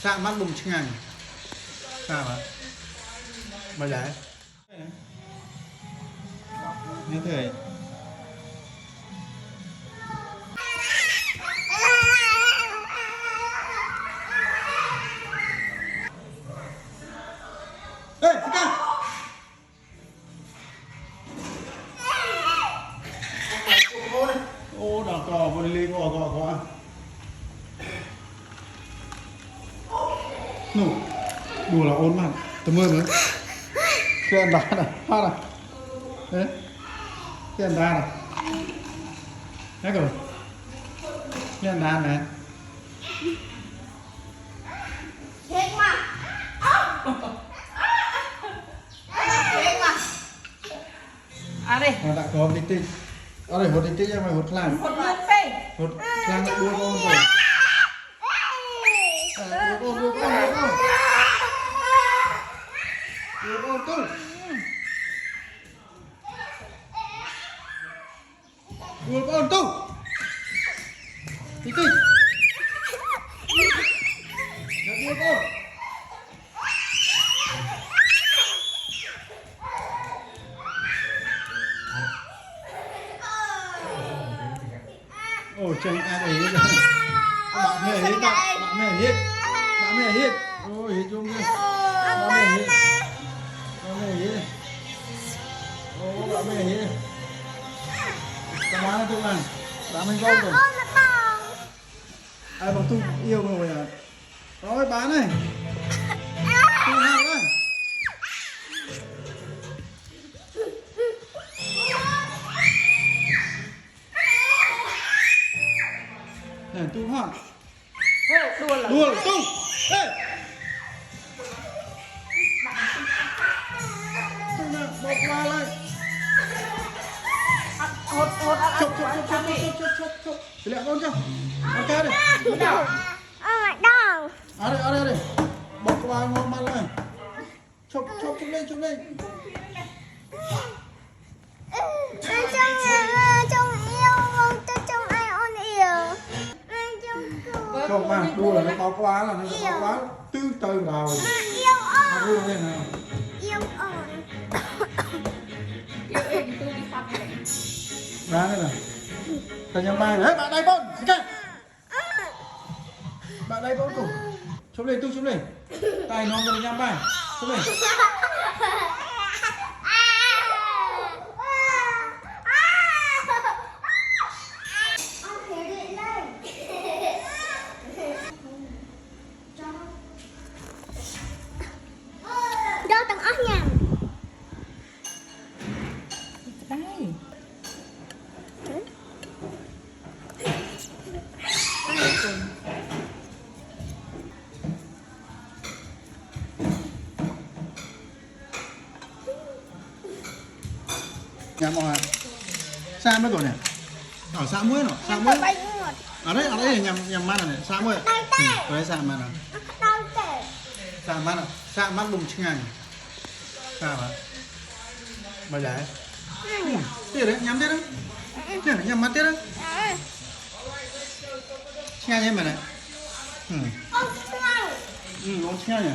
Sạ mắt bùng chừng ngành. Sao hả? Bà giải. Như thế. Ê, Sika! Ô, đỏ cỏ, một ly cỏ. Nụ, đùa là ôn mà, tầm mơ nữa. Cái anh đá này, phát này. Đấy, cái anh đá này. Đấy rồi. Cái anh đá này. Chết mà. Chết mà. À đây. Đã có hột tích. Ở đây hột tích em phải hột khlang. Hột nước đây. Hột khlang đua con rồi. Đua con. Đua con tu. Tích. Đua con. Ồ, chồng ai ấy rồi. Bạn mẹ hết. Ôi, hết chung đi. Bạn mẹ hết. Ô, bạn mẹ hết. Các bạn là tụi này. Bạn mình gom rồi. Ai bảo tôi yêu rồi à. Rồi, bán này. Tu hàng đây. Này, tu hàng. Đùa là tung. Ê. Tung nào, bỏ qua lại. Hột Chụp. Để lại con cho. Ok đây. Ở đây. Bỏ qua ngon mặt lại. Chụp lên. Chụp mà, đua là nó bỏ qua là nó bỏ quá. Tư từ đầu. Nó đua lên nào. Ra đây này. Tại nhầm bài này. Bạn đây bôn. Bạn đây bôn cùng. Chụp lên. Tay nó rồi nhầm bài. Chụp lên. Đâu tầng ớt nha. đây. Nhầm mọi người. Xa mới rồi nè. Ở xa muối nó. Ở đây nhầm mắt này. Xa muối. Đấy xa mắt này. Xa mắt bùng chừng ngành. Sao hả? Bà giải. Tiếp đấy, nhắm tiếp đấy. Nhắm mắt tiếp đấy. Chừng ngành em mày này. Ông chừng ngành nhỉ.